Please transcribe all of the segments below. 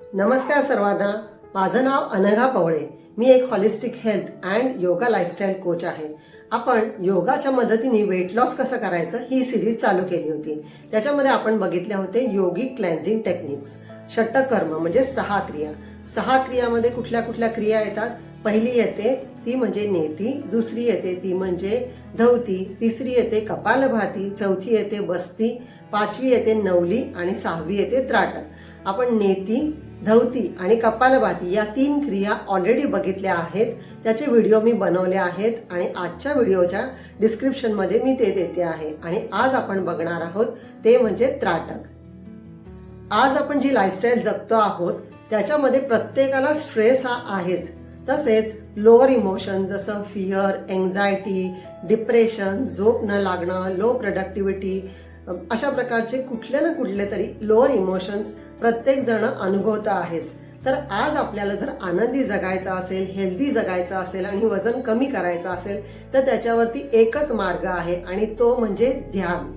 नमस्कार सर्वांना. माझं नाव अनघा पवळे. मी एक holistic health and yoga lifestyle coach आहे. आपण योगाच्या मदतीने वेट लॉस कसं करायचं ही सिरीज चालू केली होती. त्याच्यामध्ये आपण बघितले होते योगिक क्लेन्झिंग टेक्निक्स, षटकर्म म्हणजे 6 क्रिया. 6 क्रियामध्ये कुठल्या कुठल्या क्रिया येतात? पहिली येते ती म्हणजे नेती, दुसरी येते ती म्हणजे धवती, तिसरी येते कपालभाती, चौथी येते बस्ती, पाचवी येते नवली आणि 6वी येते त्राटक. आपण नेती, धवती आणि कपालभाती या 3 क्रिया ऑलरेडी बघितल्या आहेत. त्याचे व्हिडिओ मी बनवले आहेत आणि आजच्या व्हिडिओच्या डिस्क्रिप्शनमध्ये मी ते देते आहे. आणि आज आपण बघणार आहोत ते म्हणजे त्राटक. आज आपण जी लाईफस्टाईल जगतो आहोत त्याच्यामध्ये प्रत्येकाला स्ट्रेस हा आहेच. तसेच लोअर इमोशन जसं फिअर, एन्झायटी, डिप्रेशन, झोप न लागणं, लो प्रोडक्टिव्हिटी, अशा प्रकारचे कुठले ना कुठले तरी लोअर इमोशन्स प्रत्येक जण अनुभवत आहेच. तर आज आपल्याला जर आनंदी जगायचं असेल, हेल्दी जगायचं असेल आणि वजन कमी करायचं असेल तर त्याच्यावरती एकच मार्ग आहे आणि तो म्हणजे ध्यान.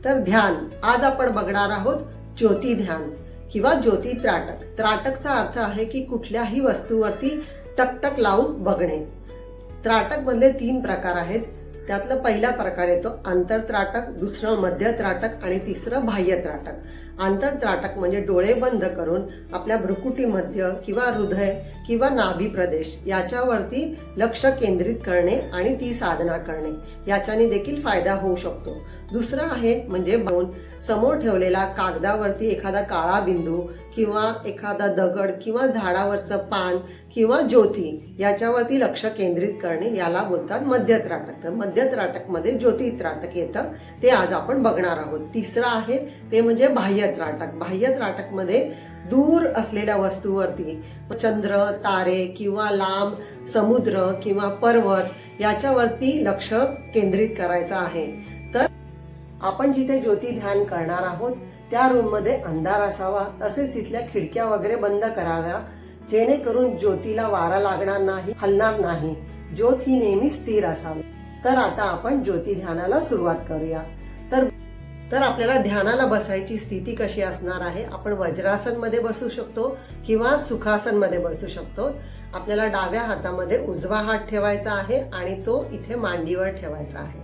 तर ध्यान आज आपण बघणार आहोत ज्योती ध्यान किंवा ज्योती त्राटक. त्राटकचा अर्थ आहे की कुठल्याही वस्तूवरती टकटक लावून बघणे. त्राटक मधले 3 प्रकार आहेत. त्यातला पहिला प्रकार येतो आंतरत्राटक, दुसरं मध्य त्राटक आणि तिसरं बाह्य त्राटक. आंतरत्राटक म्हणजे डोळे बंद करून आपल्या भ्रुकुटी मध्य किंवा हृदय किंवा नाभी प्रदेश याच्यावरती लक्ष केंद्रित करणे आणि ती साधना करणे. याच्याने देखील फायदा होऊ शकतो. दुसरं आहे म्हणजे समोर ठेवलेला कागदावरती एखादा काळा बिंदू किंवा एखादा दगड किंवा झाडावरचं पान किंवा ज्योती याच्यावरती लक्ष केंद्रित करणे, याला बोलतात मध्य त्राटक. तर मध्य त्राटक मध्ये ज्योती त्राटक येतं, ते आज आपण बघणार आहोत. तिसरं आहे ते म्हणजे बाह्य त्राटक. बाह्य त्राटक मध्ये दूर असलेल्या वस्तूवरती चंद्र, तारे किंवा लांब समुद्र किंवा पर्वत याच्यावरती लक्ष केंद्रित करायचं आहे. तर आपण जिथे ज्योती ध्यान करणार आहोत त्या रूम मध्ये अंधार असावा, तसेच तिथल्या खिडक्या वगैरे बंद कराव्या, जेणेकरून ज्योतीला वारा लागणार नाही, हलणार नाही. ज्योत ही नेहमी स्थिर असावी. तर आता आपण ज्योती ध्यानाला सुरुवात करूया. तर आपल्याला ध्यानाला बसायची स्थिती कशी असणार आहे? आपण वज्रासन मध्ये बसू शकतो किंवा सुखासन मध्ये बसू शकतो. आपल्याला डाव्या हातामध्ये उजवा हात ठेवायचा आहे आणि तो इथे मांडीवर ठेवायचा आहे.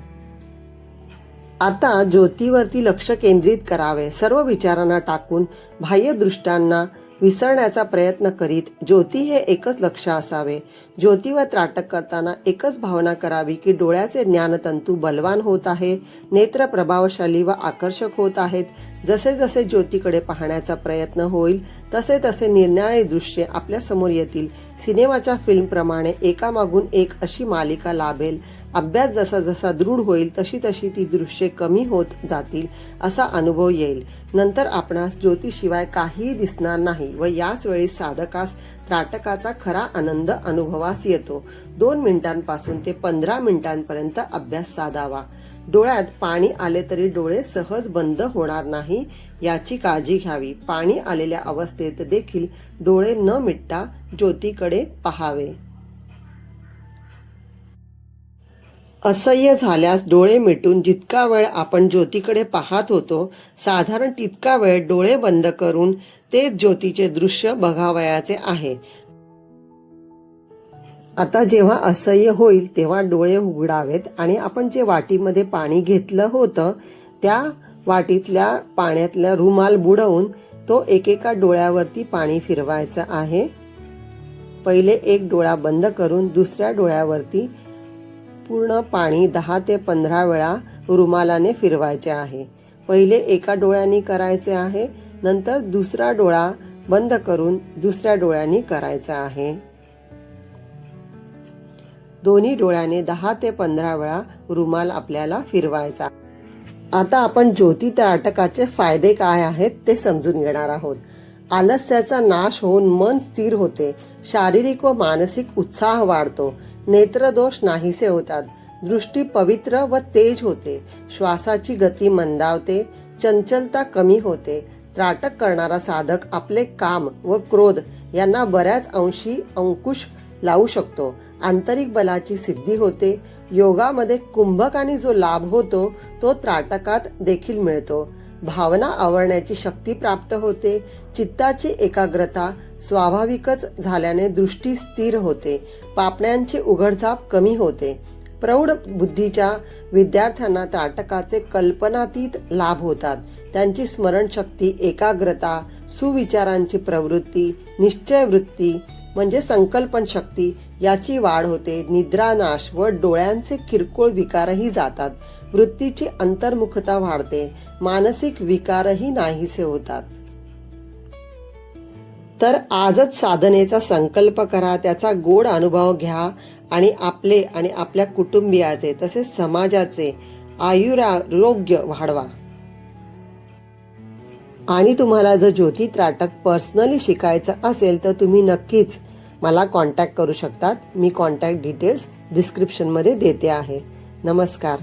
आता ज्योतीवरती लक्ष केंद्रित करावे. सर्व विचारांना टाकून बाह्य दृष्टांना विसरण्याचा प्रयत्न करीत ज्योती हे एकच लक्ष असावे. ज्योतीवर त्राटक करताना एकच भावना करावी की डोळ्याचे ज्ञानतंतू बलवान होत आहे, नेत्र प्रभावशाली व आकर्षक होत आहेत. जसे जसे ज्योतीकडे पाहण्याचा प्रयत्न होईल तसे तसे निरनिराळी दृश्ये आपल्या समोर येतील. सिनेमाच्या फिल्मप्रमाणे एकामागून एक अशी मालिका लाभेल. अभ्यास जसा जसा दृढ होईल तशी तशी ती दृश्ये कमी होत जातील असा अनुभव येईल. नंतर आपणास ज्योतीशिवाय काहीही दिसणार नाही व याच वेळी साधकास त्राटकाचा खरा आनंद अनुभवास येतो. 2 मिनिटांपासून ते 15 मिनिटांपर्यंत अभ्यास साधावा. डोळ्यात पाणी आले तरी डोळे सहज बंद होणार नाही याची काळजी घ्यावी. पाणी आलेल्या अवस्थेत देखील डोळे न मिटता ज्योतीकडे पाहावे. असह्य झाल्यास डोळे मिटून जितका वेळ आपण ज्योतीकडे पाहत होतो साधारण तितका वेळ डोळे बंद करून ते ज्योतीचे दृश्य बघावयाचे आहे. आता जेव्हा असह्य होईल तेव्हा डोळे उघडावेत आणि आपण जे वाटीमध्ये पाणी घेतलं होतं त्या वाटीतल्या पाण्यातला रुमाल बुडवून तो एकेका डोळ्यावरती पाणी फिरवायचं आहे. पहिले एक डोळा बंद करून दुसऱ्या डोळ्यावरती पूर्ण पाणी 10 ते 15 वेळा रुमालाने फिरवायचे आहे. पहिले एका डोळ्याने करायचे आहे, नंतर दुसरा डोळा बंद करून दुसऱ्या डोळ्याने करायचा आहे. दोन्ही डोळ्याने 10 ते 15 वेळा रुमाल आपल्याला फिरवायचा. आता आपण ज्योती त्राटकाचे फायदे काय आहेत ते समजून घेणार आहोत. आलस्याचा नाश होऊन मन स्थिर होते. शारीरिक व मानसिक उत्साह वाढतो. नेत्रदोष नाहीसे होतात. दृष्टी पवित्र व तेज होते. श्वासाची गती मंदावते. चंचलता कमी होते. त्राटक करणारा साधक आपले काम व क्रोध यांना बऱ्याच अंशी अंकुश लावू शकतो. आंतरिक बलाची सिद्धी होते. योगामध्ये कुंभकाने जो लाभ होतो तो त्राटकात देखील मिळतो. भावना आवरण्याची शक्ती प्राप्त होते. चित्ताची एकाग्रता स्वाभाविकच झाल्याने दृष्टी स्थिर होते, पापण्यांची उघडझाप कमी होते. प्रौढ बुद्धीच्या विद्यार्थ्यांना त्राटकाचे कल्पनातीत लाभ होतात. त्यांची स्मरणशक्ती, एकाग्रता, सुविचारांची प्रवृत्ती, निश्चयवृत्ती म्हणजे संकल्पन शक्ती याची वाढ होते. निद्रानाश व डोळ्यांचे किरकोळ विकारही जातात. वृत्तीची अंतर्मुखता वाढते. मानसिक विकारही नाहीसे होतात. तर आजच साधनेचा संकल्प करा, त्याचा गोड अनुभव घ्या आणि आपले आणि आपल्या कुटुंबियाचे तसेच समाजाचे आयुरारोग्य वाढवा. आणि तुम्हाला जर ज्योती त्राटक पर्सनली शिकायचं असेल तर तुम्ही नक्कीच मला कॉन्टॅक्ट करू शकतात. मी कॉन्टॅक्ट डिटेल्स डिस्क्रिप्शनमध्ये देते आहे. नमस्कार.